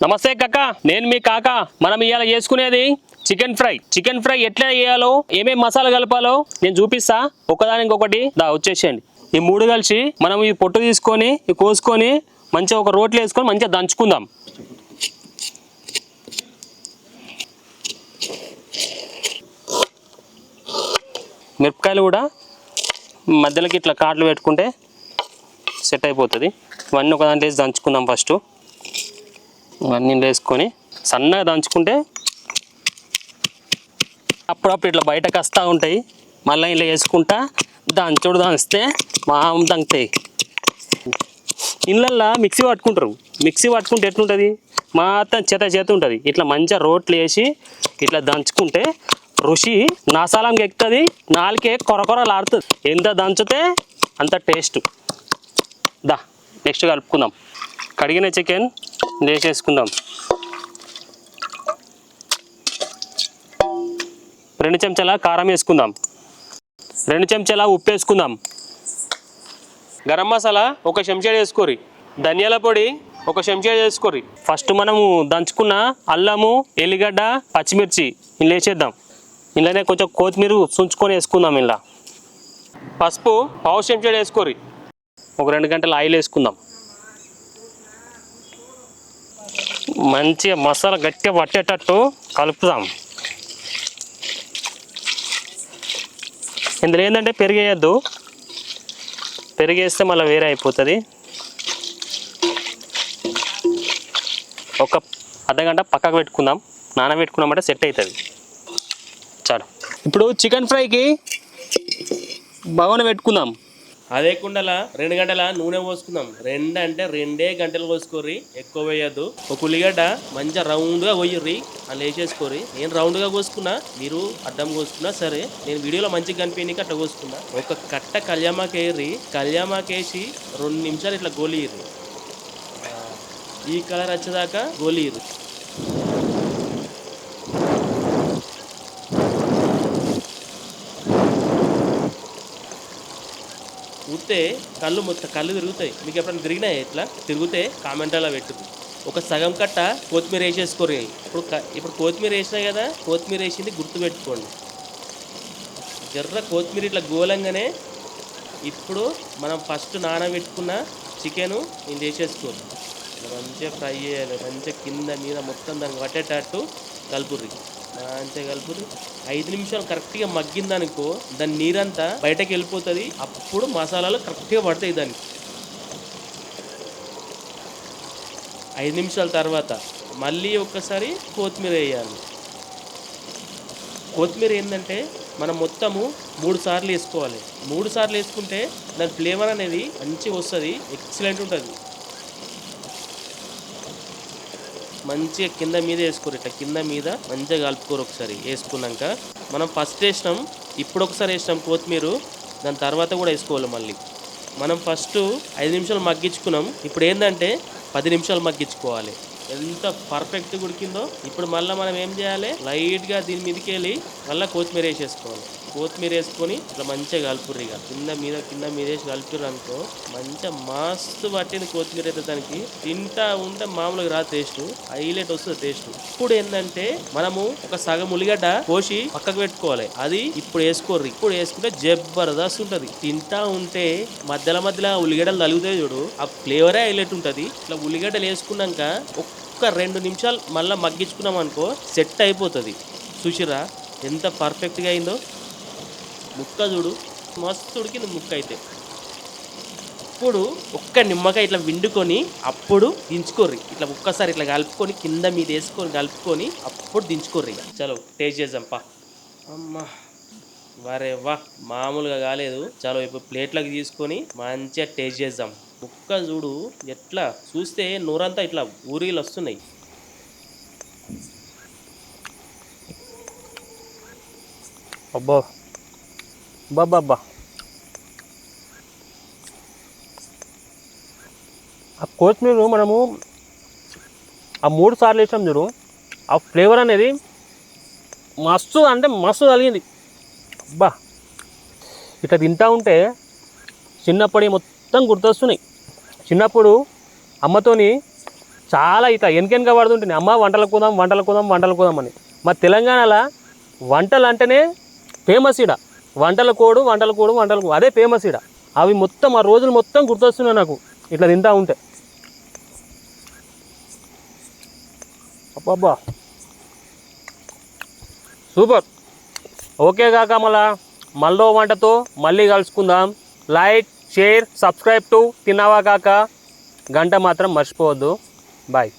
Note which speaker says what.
Speaker 1: నమస్తే కాక, నేను మీ కాక. మనం ఇవాళ చేసుకునేది చికెన్ ఫ్రై ఎట్లా చేయాలో, ఏమేమి మసాలా కలపాలో నేను చూపిస్తా. ఒకదానికి దా వచ్చేసేయండి. ఈ మూడు కలిసి మనం ఈ పొట్టు తీసుకొని కోసుకొని మంచిగా ఒక రోట్లో వేసుకొని మంచిగా దంచుకుందాం. మిరపకాయలు కూడా మధ్యలోకి ఇట్లా కాట్లు పెట్టుకుంటే సెట్ అయిపోతుంది. ఇవన్నీ ఒక దాంట్లో వేసి దంచుకుందాం. ఫస్ట్ ఇవన్నీ వేసుకొని సన్నగా దంచుకుంటే అప్పుడప్పుడు ఇట్లా బయటకు వస్తూ ఉంటాయి. మళ్ళీ ఇలా వేసుకుంటా దంచితే మామూలు దంచుతాయి. ఇళ్ళల్లో మిక్సీ పట్టుకుంటే ఎట్లుంటుంది, మొత్తం చేత ఉంటుంది. ఇట్లా మంచిగా రోట్లు వేసి ఇట్లా దంచుకుంటే రుచి నాసాలంకి ఎక్కుతుంది, నాలుకే కొరకొరలాడుతుంది. ఎంత దంచితే అంత టేస్ట్. నెక్స్ట్ కలుపుకుందాం. కడిగిన చికెన్ వేసేసుకుందాం. 2 చెంచాల కారం వేసుకుందాం. 2 చెంచాల ఉప్పు వేసుకుందాం. గరం మసాలా 1 చెంచా వేసుకోరి. ధనియాల పొడి 1 చెంచా వేసుకోరి. ఫస్ట్ మనము దంచుకున్న అల్లము, ఎల్లిగడ్డ, పచ్చిమిర్చి ఇలా వేసేద్దాం. ఇలానే కొంచెం కొత్తిమీర సుంచుకొని వేసుకుందాం. ఇలా పసుపు 1/2 చెంచా వేసుకోరి. ఒక 2 గంటలు ఆయిల్ వేసుకుందాం. మంచిగా మసాలా గట్టిగా పట్టేటట్టు కలుపుదాం. ఇందులో ఏంటంటే పెరిగేయద్దు, పెరిగేస్తే మళ్ళీ వేరే అయిపోతుంది. ఒక అర్ధగంట పక్కకు పెట్టుకుందాం. నానబెట్టుకున్నామంటే సెట్ అవుతుంది. చాలు. ఇప్పుడు చికెన్ ఫ్రైకి బగోన పెట్టుకుందాం.
Speaker 2: అదే కుండలా 2 గంటల నూనె పోసుకుందాం. 2 అంటే 2 గంటలు పోసుకోర్రి, ఎక్కువ వేయద్దు. ఒక ఉల్లిగడ్డ మంచిగా రౌండ్గా కొయ్యర్రి, అలా వేసేసుకోరి. నేను రౌండ్గా కోసుకున్నా, మీరు అడ్డం కోసుకున్నా సరే. నేను వీడియోలో మంచిగా కనిపించడానికి అట్లా కోసుకున్నా. ఒక కట్ట కళ్యామాకు వేయర్రి. కళ్యామాకు వేసి 2 నిమిషాలు ఇట్లా గోలియ్యర్రి. ఈ కలర్ వచ్చేదాకా గోలియ్యర్రి. ఉత్తే కళ్ళు తిరుగుతాయి. మీకు ఎప్పుడైనా తిరిగినాయి? ఇట్లా తిరిగితే కామెంట్లో పెట్టు. ఒక సగం కట్ట కొత్తిమీర వేసేసుకోరు. ఇప్పుడు కొత్తిమీర వేసినాయి కదా, కొత్తిమీర వేసింది గుర్తుపెట్టుకోండి. జర్ర కొత్తిమీర ఇట్లా గోలంగానే ఇప్పుడు మనం ఫస్ట్ నానబెట్టుకున్న చికెను నేను వేసేసుకోరు. మంచిగా ఫ్రై చేయాలి. మంచిగా కింద మీద మొత్తం దానికి పట్టేటట్టు కలుపుర్రి. మంచిగా కలుపుర్రి. 5 నిమిషాలు కరెక్ట్గా మగ్గిందనుకో దాని నీరంతా బయటకు వెళ్ళిపోతుంది. అప్పుడు మసాలాలు కరెక్ట్గా పడతాయి దానికి. 5 నిమిషాల తర్వాత మళ్ళీ ఒక్కసారి కొత్తిమీర వేయాలి. కొత్తిమీర ఏంటంటే మనం మొత్తము 3 సార్లు వేసుకోవాలి. 3 సార్లు వేసుకుంటే దాని ఫ్లేవర్ అనేది మంచిగా వస్తుంది, ఎక్సలెంట్ ఉంటుంది. మంచిగా కింద మీద వేసుకోరు. ఇట్లా కింద మీద మంచిగా కలుపుకోరు. ఒకసారి వేసుకున్నాక మనం ఫస్ట్ వేసినాం, ఇప్పుడు ఒకసారి వేసినాం కొత్తిమీర. దాని తర్వాత కూడా వేసుకోవాలి. మళ్ళీ మనం ఫస్ట్ 5 నిమిషాలు మగ్గించుకున్నాం. ఇప్పుడు ఏంటంటే 10 నిమిషాలు మగ్గించుకోవాలి. ఎంత పర్ఫెక్ట్గా ఉడికిందో. ఇప్పుడు మళ్ళీ మనం ఏం చేయాలి, లైట్గా దీని మీదకి వెళ్ళి మళ్ళీ కొత్తిమీర వేసేసుకోవాలి. కొత్తిమీర వేసుకొని ఇట్లా మంచిగా కలుపుర్రి. ఇక కింద మీద వేసి కలిపిర్రు అనుకో మంచిగా మస్తు పట్టింది కొత్తిమీర అయితే. దానికి తింటా ఉంటే మామూలుగా రా టేస్ట్, హైలైట్ వస్తుంది టేస్ట్. ఇప్పుడు ఏంటంటే మనము ఒక సగం ఉల్లిగడ్డ కోసి పక్కకు పెట్టుకోవాలి. అది ఇప్పుడు వేసుకోర్రి. ఇప్పుడు వేసుకుంటే జబర్దస్త్ ఉంటుంది. తింటా ఉంటే మధ్యలో ఉల్లిగడ్డలు తలుగుతాయి చూడు, ఆ ఫ్లేవరే హైలైట్ ఉంటుంది. ఇట్లా ఉల్లిగడ్డలు వేసుకున్నాక ఒక్క 2 నిమిషాలు మళ్ళీ మగ్గించుకున్నాం అనుకో సెట్ అయిపోతుంది. చూసిరా ఎంత పర్ఫెక్ట్గా అయిందో. ముక్క చూడు మస్తు ఉడికింది ముక్క అయితే. ఇప్పుడు ఒక్క నిమ్మకాయ ఇట్లా విండుకొని అప్పుడు దించుకోర్రి. ఇట్లా ఒక్కసారి ఇట్లా కలుపుకొని కింద మీద వేసుకొని కలుపుకొని అప్పుడు దించుకోర్రి. చలో టేస్ట్ చేద్దాం పా. అమ్మా వరే వా, మామూలుగా కాలేదు. చలో ఇప్పుడు ప్లేట్లోకి తీసుకొని మంచిగా టేస్ట్ చేద్దాం. ముక్క చూడు ఎట్లా, చూస్తే నూరంతా ఇట్లా ఊరిలు వస్తున్నాయి.
Speaker 1: అబ్బో బాబా, ఆ కొత్తిమీర మనము ఆ 3 సార్లు వేసాం చూడు, ఆ ఫ్లేవర్ అనేది మస్తు అంటే మస్తు కలిగింది. అబ్బా ఇట్లా తింటా ఉంటే చిన్నప్పటి మొత్తం గుర్తొస్తున్నాయి. చిన్నప్పుడు అమ్మతోని చాలా ఇట్లా వెనక పడుతుంటుంది, అమ్మ వంటలకు పోదాం అని. మా తెలంగాణలో వంటలు అంటేనే ఫేమస్ ఇడ. వంటల కోడు అదే ఫేమస్ ఇడ. అవి మొత్తం ఆ రోజులు మొత్తం గుర్తొస్తున్నాయి నాకు ఇట్లా తింటా ఉంటే. అబ్బబ్బా సూపర్. ఓకే కాక మళ్ళీ వంటతో మళ్ళీ కలుసుకుందాం. లైక్, షేర్, సబ్స్క్రైబ్ టు తిన్నావా కాక. గంట మాత్రం మర్చిపోవద్దు. బాయ్.